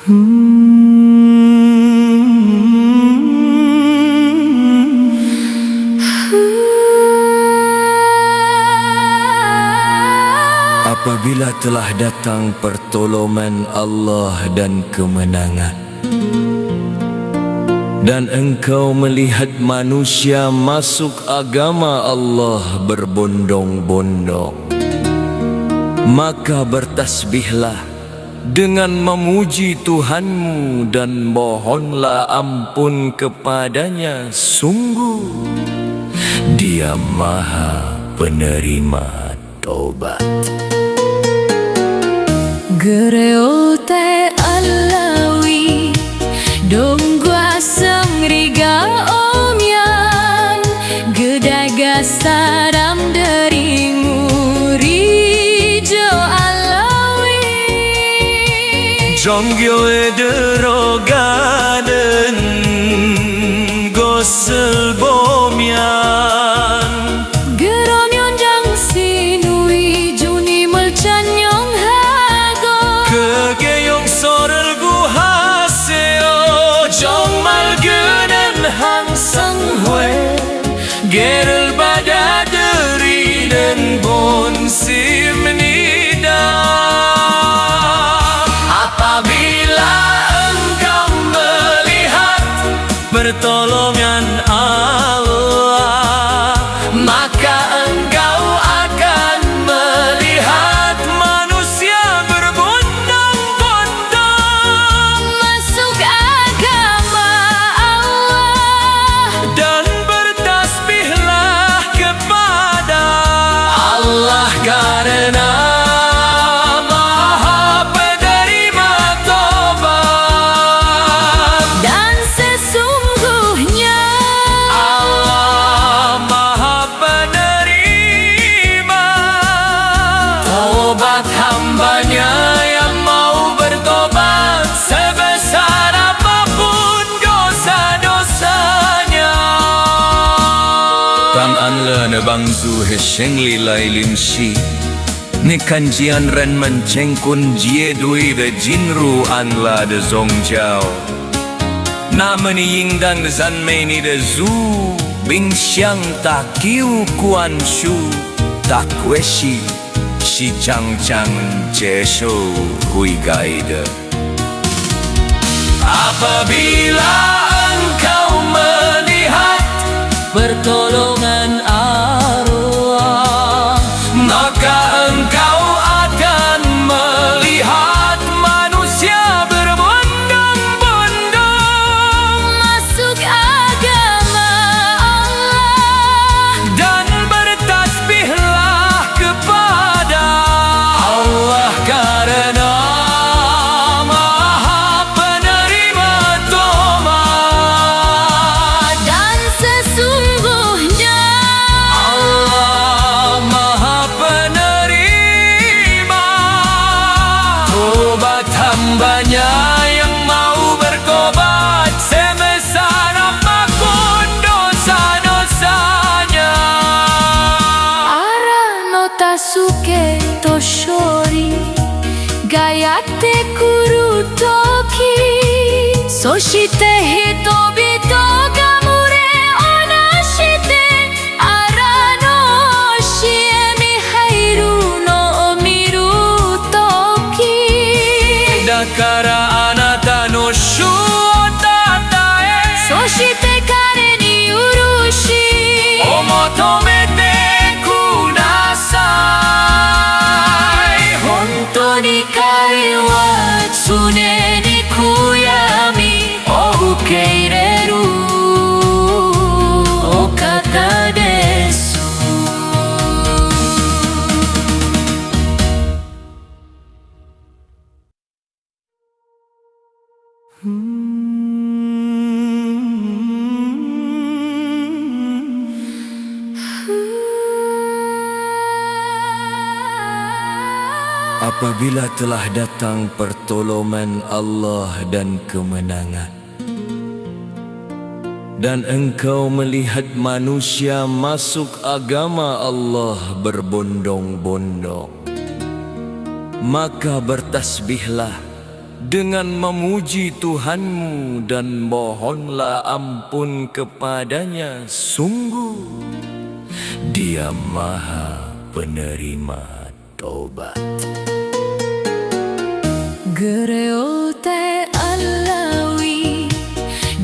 Apabila telah datang pertolongan Allah dan kemenangan, dan engkau melihat manusia masuk agama Allah berbondong-bondong, maka bertasbihlah dengan memuji Tuhanmu dan mohonlah ampun kepadanya. Sungguh Dia Maha Penerima Taubat. Gereo te alawi dong gua semriga omyan gedaga saram dari ngurijo alawi Jonggyo ederoganen gosel bomyan geromyon jang sinui juni melcanyong hago kegeyong sorel guhaseo jong malgenen hang sanghwe gerel badaderi dan bonsi menida. Apabila engkau melihat pertolongan Allah, maka engkau akan melihat manusia berbondong-bondong masuk agama Allah dan bertasbihlah kepada Allah karena Maha Penerima Taubat. dan sesungguhnya Allah Maha Penerima Taubat hambanya yang mau bertobat sebesar apapun dosa-dosanya. Tang an le ne bang zu he sheng li lai lim shi ni kan jian ren men cheng kun jie dui de jinru an la de zong jiao na meni ying dan zan mei ni de zu bing xiang ta kiu kuan shu ta kue shi shi chang chang che shou hui gai de. Apabila engkau melihat pertolongan Allah, maka engkau akan melihat manusia berbondong-bondong masuk agama Allah dan bertasbihlah kepada Allah karena Maha Penerima Taubat. dan sesungguhnya Allah Maha Penerima Taubat hambanya yang mau bertobat sebesar apapun dosa-dosanya. arano tasuke toshori gayate kurutoki soshite hitobito ga mure onashite arano shie mihairu no miru toki Dakara anata no shutatae そして彼に許し omotomete kudasai. 本当に彼は常に悔やみを受け入れるお方です。 Apabila telah datang pertolongan Allah dan kemenangan, dan engkau melihat manusia masuk agama Allah berbondong-bondong, maka bertasbihlah dengan memuji Tuhanmu dan mohonlah ampun kepadanya. Sungguh Dia Maha Penerima Taubat. Gereo te alawi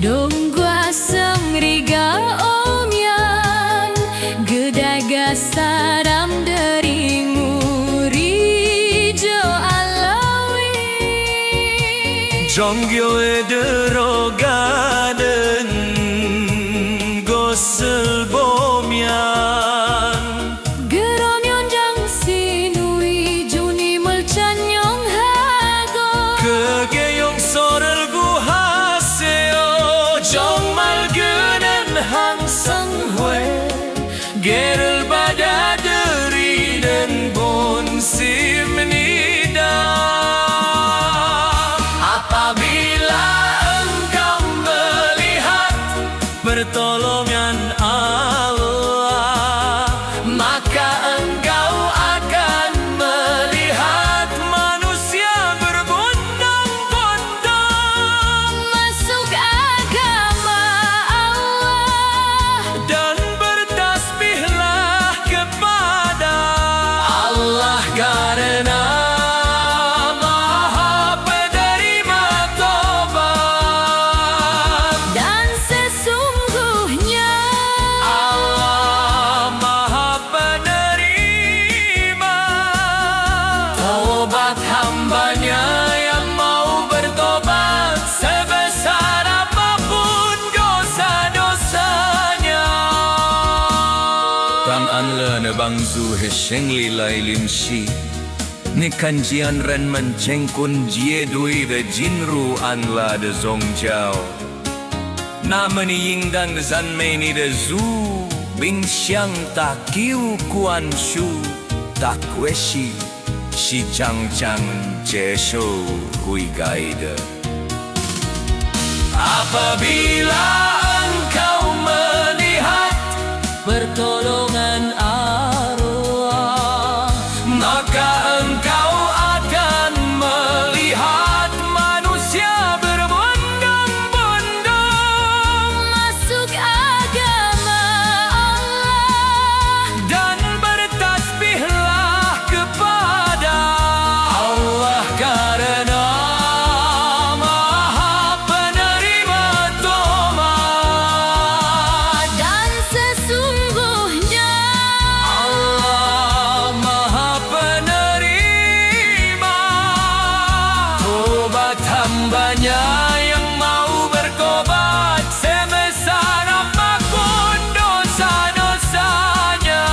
dong gua semriga omyan gedaga sadam dari murijo alawi Jonggyo derogaden gosel bomyan geronyon jang sinui juni melcanyong hago kegeyong sorel guhaseo jong malgenen hang sang hue gerel bada deri dan bon simnida. Apabila engkau melihat pertolongan Allah, maka engkau akan melihat manusia berbondong-bondong masuk agama Allah dan bertasbihlah kepada Allah karena Maha Penerima Taubat. dan sesungguhnya Allah Maha Penerima taubat hambanya yang mau bertobat sebesar apapun dosa-dosanya. Tang an le ne bang zu he sheng li lai lim shi ni kan jian ren man cheng kun jie dui de jinru an la de zong jiao na meni ying dan de zan mei ni de zu bing xiang ta kiu kuan shu ta kue shi shi chang chang jie shou hui gai de. Apabila engkau melihat pertolongan Allah, maka engkau akan melihat manusia berbondong-bondong masuk agama Allah dan bertasbihlah kepada Allah karena Maha Penerima Taubat. dan sesungguhnya Allah Maha Penerima taubat hambanya yang mau bertobat sebesar apapun dosa-dosanya.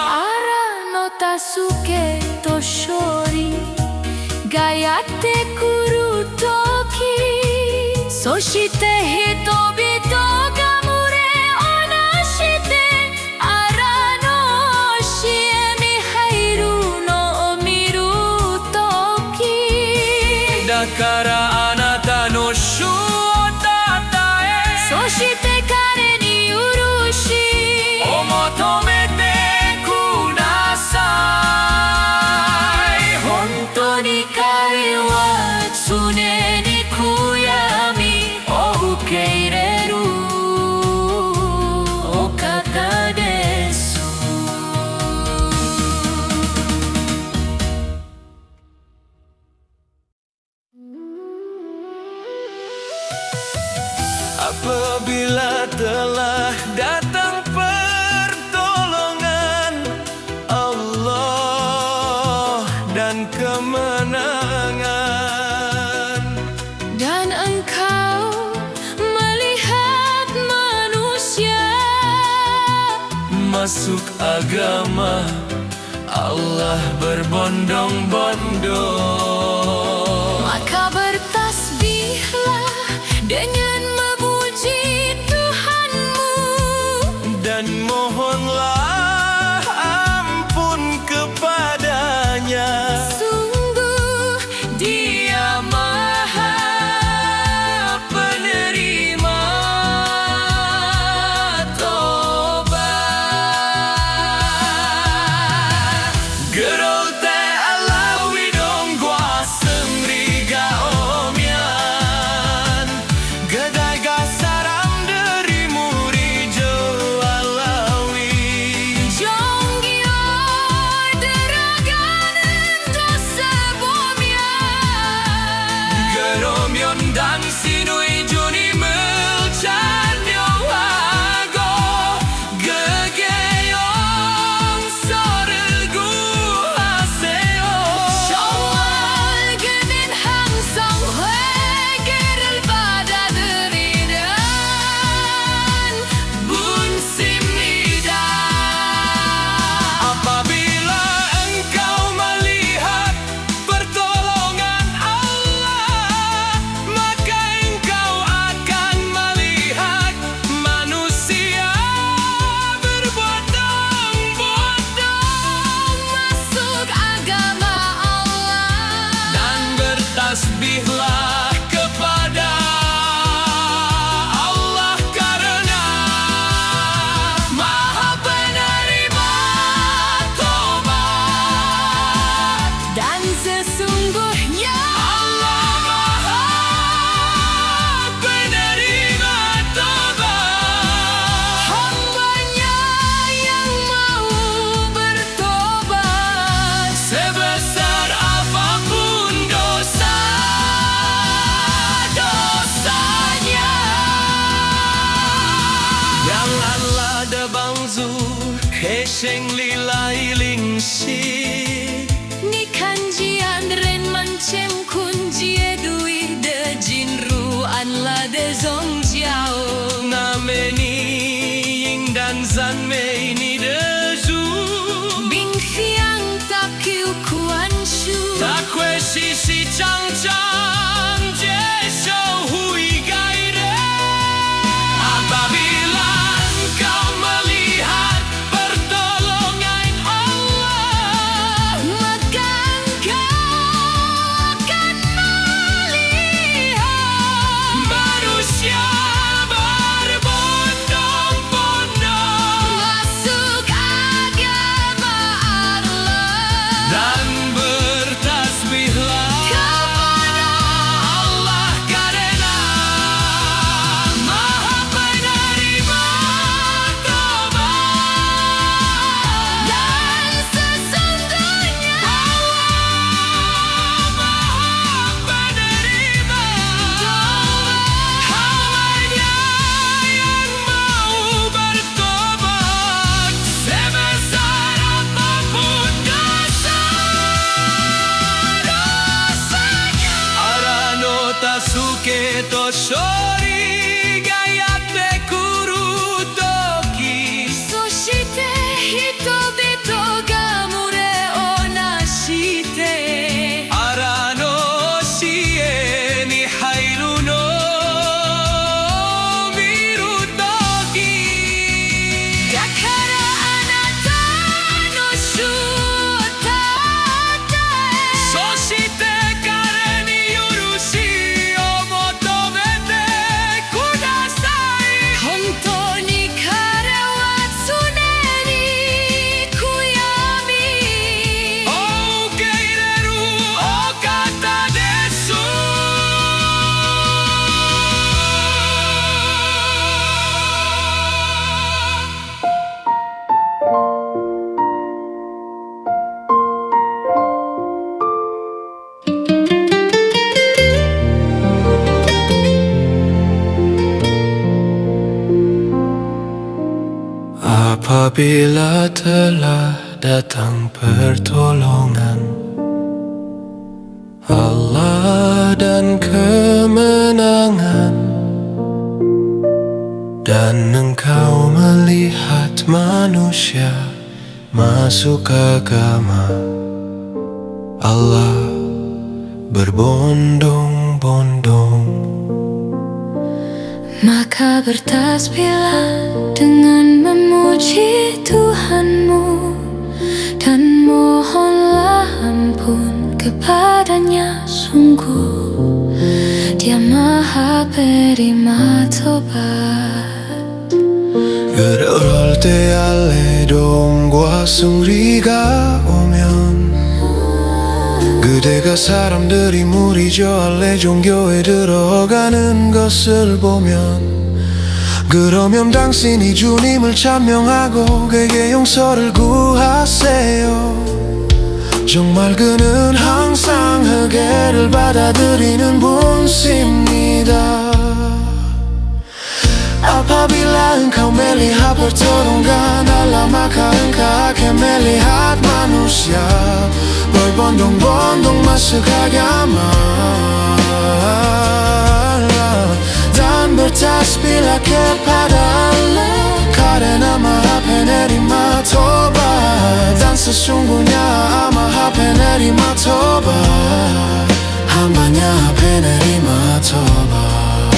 arano tasuke toshori gayate kurutoki soshite hitobito gamure onashite arano shiemi hairu no miru toki Dakara anata no shutatae そして彼に許し omotomete kudasai. 本当に彼は常に悔やみを受け入れるお方です Apabila telah datang pertolongan Allah dan kemenangan, dan engkau melihat manusia masuk agama Allah berbondong-bondong, maka bertasbihlah dengan memuji Tuhanmu dan mohonlah ampun kepadanya. sungguh Dia Maha Penerima Taubat. Gerol te alawi dong gua 그러면 당신의 주님을 찬양하고 그게 용서를 구하세요. 저와 그는 항상 회개를 받아들이는 분입니다. Apabila engkau melihat pertolongan Allah, maka engkau akan melihat manusia berbondong-bondong masuk agama Allah. dan bertasbihlah kepada Allah karena Maha Penerima Tobat. Dan sesungguhnya Allah Maha Penerima Tobat. hamba-Nya yang mau bertobat. Sebesar apapun dosa-dosanya. Yang Allah da bang zu he sheng li lai ling shi. Ni kanjian ren mancem kunjie dui de jinru an la de zong jiao. Na me ni ying dan zan me ni de zu. Bing fiang tak kiu kuan shu. Ta kwe shi shi chang chang je shou hui gai re. Apabila engkau melihat pertolongan Allah, Maka engkau akan melihat manusia berbondong-bondong masuk agama Allah. dan bertasbihlah Kepada Allah karena Maha Penerima Tobat. dan sesungguhnya Allah Maha Penerima Tobat. Hamba-Nya yang mau bertobat sebesar apapun dosa-dosanya. Arano tasuke to shori gayate kuru toki. Soshite hitobito ga mure onashite. Arano shie ni hairu no miru toki. Dakara anata no shutate. Soshite kare ni yurushi o motomete kudasai. Honto ni kare wa tsune ni kuyami. Okeireru okata desu. Apabila telah datang pertolongan Allah dan kemenangan, dan engkau melihat manusia masuk agama Allah berbondong-bondong. Maka bertasbihlah dengan memuji Tuhanmu dan mohonlah ampun kepadanya. Sungguh Dia Maha Penerima Tobat. 그럴 때 알레돔과 승리가 오면 그대가 사람들이 무리죠 알레 종교에 들어가는 것을 보면, 그러면 당신이 주님을 찬명하고 그에게 용서를 구하세요. 정말 그는 항상 흑해를 받아들이는 분입니다. Apabila engkau melihat pertolongan Allah, maka engkau akan melihat manusia berbondong-bondong masuk agama dan bertasbihlah kepada Allah, karena Maha Penerima Tobat, dan sesungguhnya Maha Penerima Tobat, hambanya penerima tobat.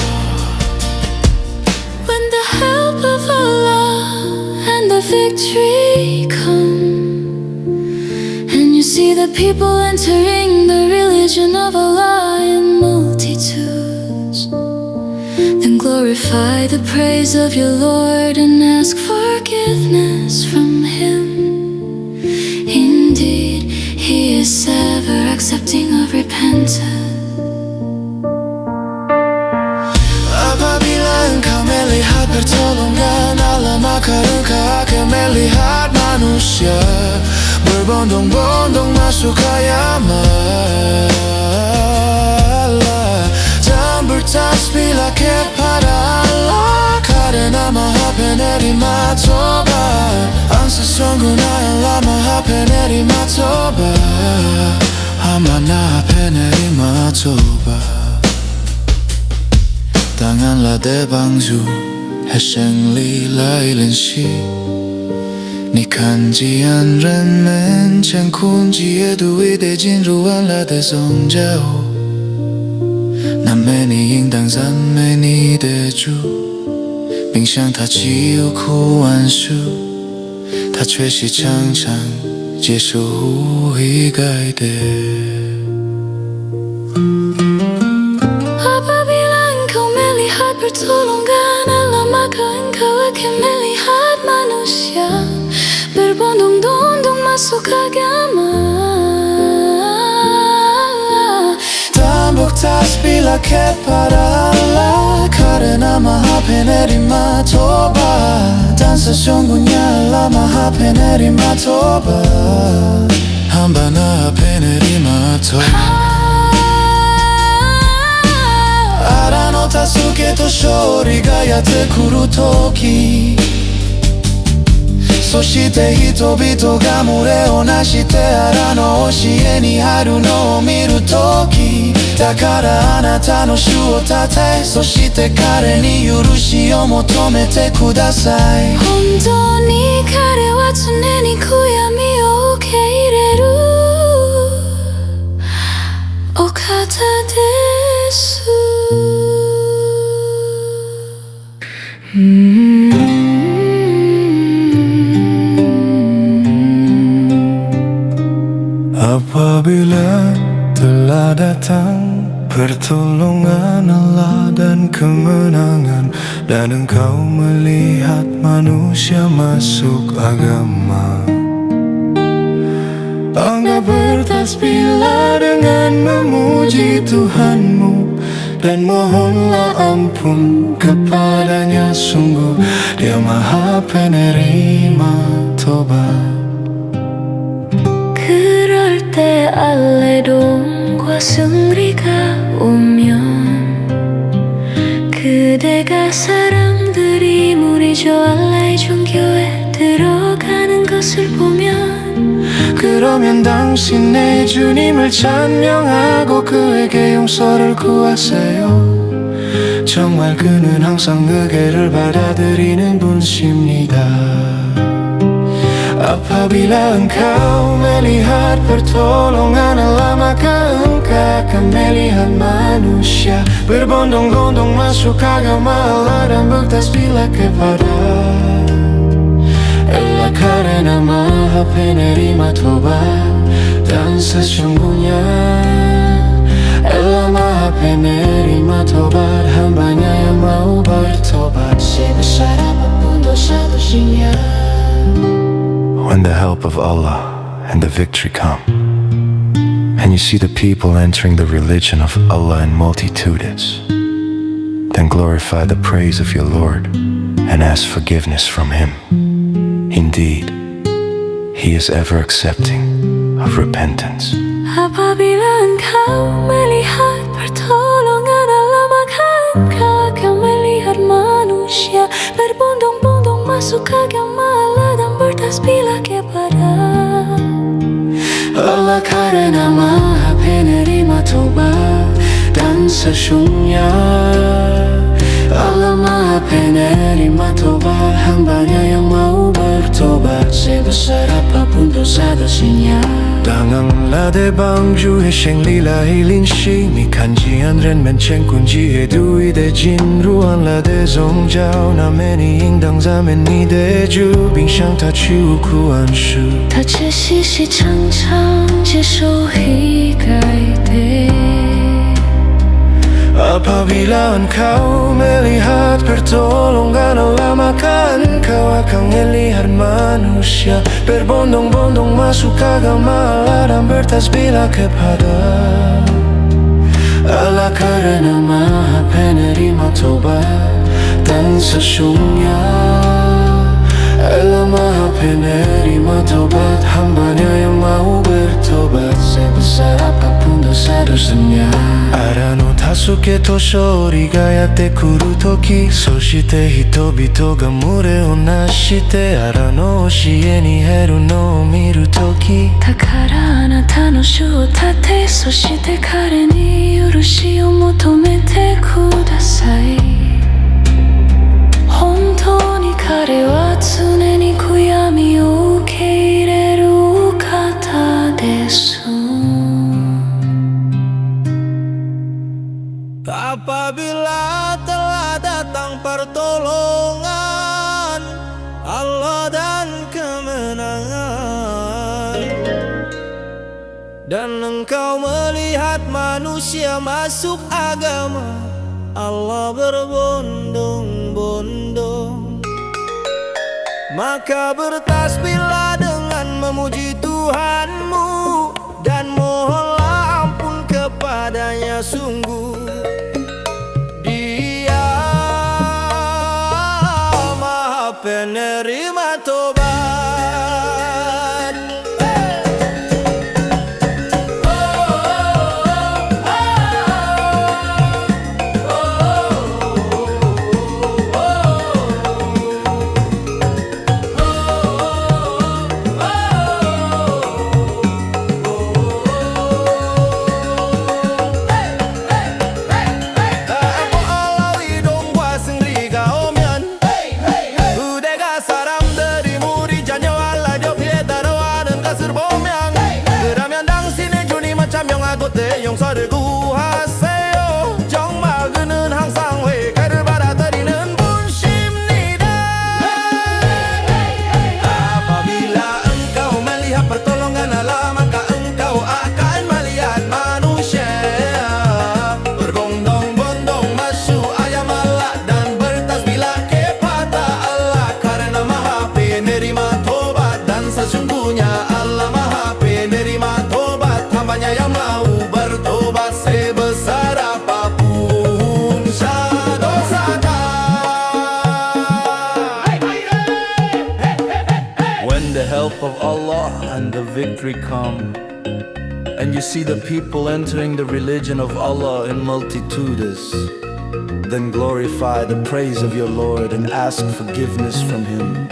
When the help of Allah and the victory come, and you see the people entering the religion of Allah in multitudes, then glorify the praise of your Lord and ask forgiveness from Him. Indeed, He is ever accepting of repentance. Apabila engkau melihat pertolongan Allah, maka engkau akan melihat manusia berbondong-bondong masuk agama Allah, dan bertasbihlah kepada Allah, karena Maha Penerima Tobat, dan sesungguhnya Allah Maha Penerima Tobat, hambanya penerima tobat. Tanganlah 대방주 해생리来联系你看既然人们乾坤皆都已得进入安拉的宗教，那么你应当赞美你的主，并向他祈求苦安舒，他却是常常接受悔改的。Pertolongan Allah, maka engkau akan melihat manusia berbondong-bondong masuk agama. Dan bertasbihlah kepada Allah, karena Maha Penerima Tobat, dan sesungguhnya Allah Maha Penerima Tobat, hambanya penerima tobat. 荒野の助けと勝利がやってくるとき、そして人々が群れをなして荒の教えに入るのを見るとき、だからあなたの主をたたえ、そして彼に許しを求めてください。本当に彼は常に悔やみを受け入れるお方です。Apabila telah datang pertolongan Allah dan kemenangan, dan engkau melihat manusia masuk agama, engkau bertasbihlah dengan memuji Tuhanmu, dan mohonlah ampun kepadanya, sungguh Dia Maha Penerima Tobat. 그럴 때 알레돔과 승리가 오면, 그대가 사람들이 무리죠 알라의 종교에 들어가는 것을 보면, 그러면 당신 내 주님을 찬양하고 그에게 용서를 구하세요. 정말 그는 항상 흑해를 받아들이는 분입니다. Apabila engkau melihat pertolongan Allah, maka engkau akan melihat manusia berbondong-bondong masuk agama Allah, dan bertasbihlah kepada Allah, karena Maha Penerima Tobat, dan sesungguhnya Allah Maha Penerima Tobat, hambanya yang mau bertobat sebesar apapun dosa-dosanya. When the help of Allah and the victory come, and you see the people entering the religion of Allah in multitudes, then glorify the praise of your Lord and ask forgiveness from Him. Indeed, He is ever accepting of repentance. Apabila engkau melihat pertolongan Allah, maka engkau akan melihat manusia berbondong-bondong masuk agama Allah dan bertasbihlah kepada Allah, karena Maha Penerima Taubat dan sesungguhnya Allah Maha Penerima Taubat, hambanya yang mau bertobat sebesar apapun dosa-dosanya. 当俺拉的帮助和胜利来临时，你看见俺人们乾坤几也独一的进入俺拉的宗教，那么你应当赞美你的主，并向他去无苦安舒。他却细细长长接受悔改的。 Apabila engkau melihat pertolongan Allah, maka engkau akan melihat manusia berbondong-bondong masuk agama Allah dan bertasbihlah kepada Allah, karena Maha Penerima Taubat dan sesungguhnya Allah Maha Penerima Taubat, hambanya yang mau bertobat sebesar apapun dosa-dosanya. 荒野の助けと勝利がやってくるとき、そして人々が群れをなして荒野の教えに減るのを見るとき、だからあなたの主を立て、そして彼に許しを求めてください。本当に彼は常に悔やみを受け入れる方です。 Apabila telah datang pertolongan Allah dan kemenangan, dan engkau melihat manusia masuk agama Allah berbondong-bondong, maka bertasbihlah dengan memuji Tuhanmu dan mohonlah ampun kepadanya, sungguh penerima tobat. 용서를 구하세요. 정말 그는 항상 회개를 받아들이는 분십니다. Apabila engkau melihat pertolongan Allah, maka engkau akan melihat manusia berbondong-bondong masuk ayam Allah dan bertasbihlah kepada Allah, karena Maha Penerima Tobat dan sesungguhnya Allah Maha Penerima Tobat, hambanya yang mau bertobat sebesar apapun dosanya. When the help of Allah and the victory come, and you see the people entering the religion of Allah in multitudes, then glorify the praise of your Lord and ask forgiveness from Him.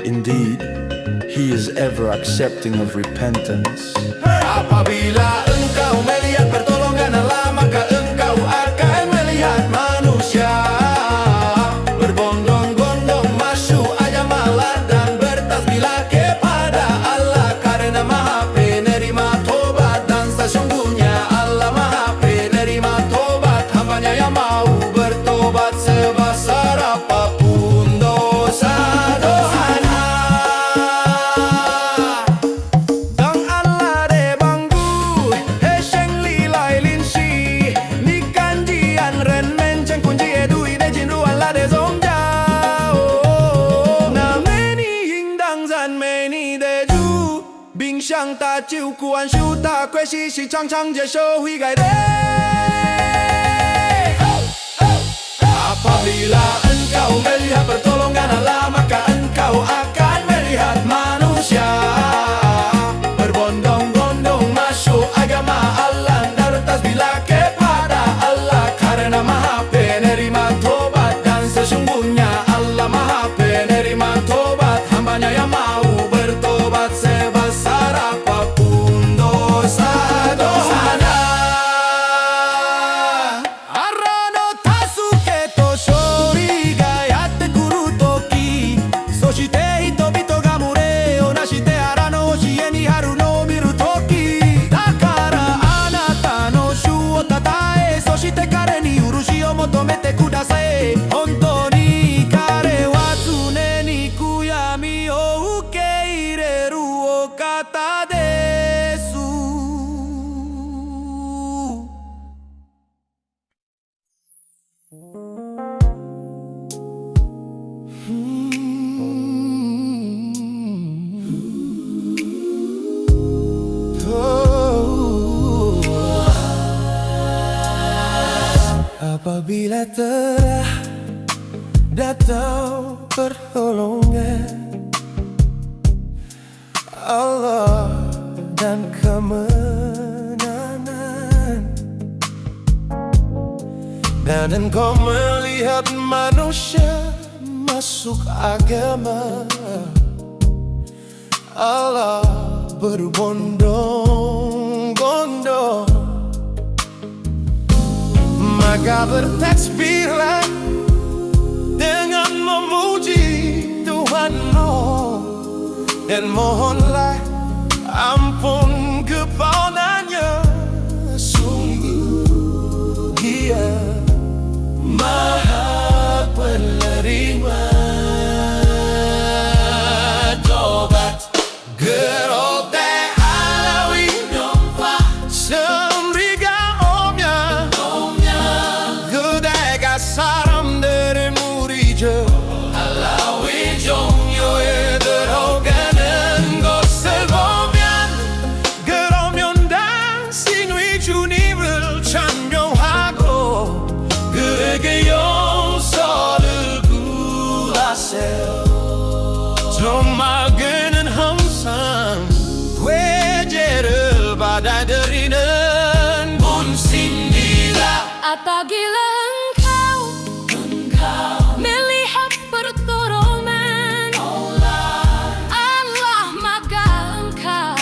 Indeed, He is ever accepting of repentance. Apabila engkau melihat pertolongan Allah, maka engkau akan melihat manusia berbondong-bondong masuk ayam Allah dan bertasbihlah kepada Allah, karena Maha Penerima Tobat dan sesungguhnya Allah Maha Penerima Tobat, hambanya yang mau bertobat sebesar apapun dosa-dosanya. Bình sang ta chịu quan shu ta quay si chang chang je show hui gai de. Apabila engkau melihat pertolongan Allah, maka engkau akan melihat manusia berbondong-bondong Apabila telah datang pertolongan Allah dan kemenangan, dan engkau melihat manusia masuk agama Allah berbondong-bondong, maka bertasbihlah dengan memuji Tuhanmu dan mohonlah ampun kepadanya. Sungguh Dia Maha penerima tobat. Gerote alawi semriga omnya gede saram dari murija alawi jongyo ederoganen goselbomian geromyon dan sinui junivel chanyohago geregeyon sodel gulasel Tomagenen hamsan Wejerel badai derinen Bun sindira Apabila engkau melihat pertolongan Allah, maka engkau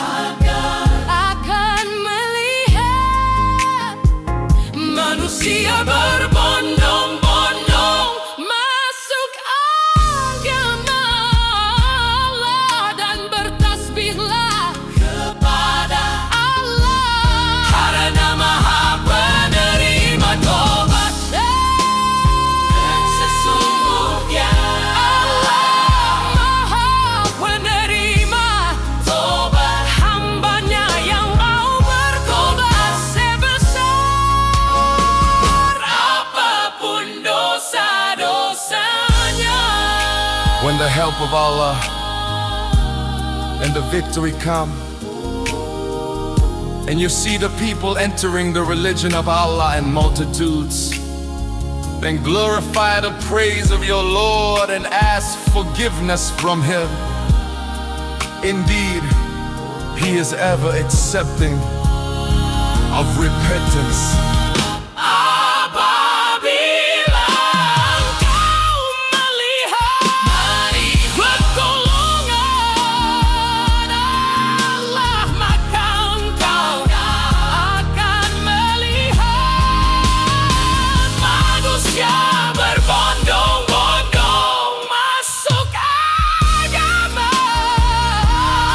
akan melihat manusia berbondong-bondong masuk agama Allah, dan bertasbihlah kepada Allah karena Maha penerima tobat. Dan sesungguhnya Allah Maha penerima tobat hambanya yang mau bertobat, sebesar apapun dosa-dosanya. When the help of Allah and the victory come, and you see the people entering the religion of Allah in multitudes, then glorify the praise of your Lord and ask forgiveness from Him. Indeed, He is ever accepting of repentance. Apabila engkau melihat pertolongan Allah, maka engkau akan melihat manusia berbondong-bondong masuk agama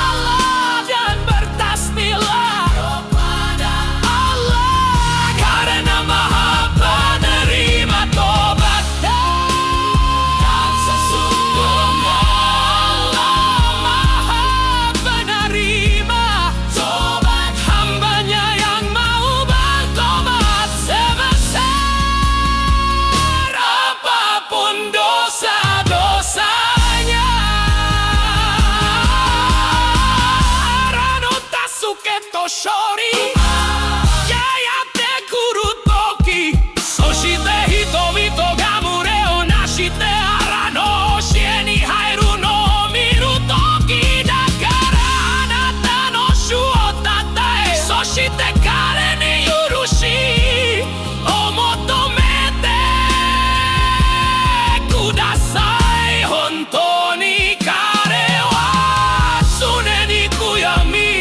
Allah, dan bertasbihlah kepada Allah karena Maha penerima tobat. Dan sesungguhnya Allah Maha penerima tobat hambanya yang mau bertobat, sebesar apapun dosa-dosanya. Arano tasuke toshori yayate kuru toki soshite hitomito ga mure o nashite arano shie ni hairu no miru toki, dakara anata no shu o tatae soshite kare ni yurushi o motomete kudasai. Hontou ni kare wa sune ni kuyami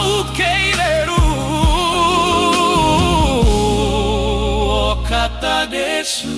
ukeireru okata desu.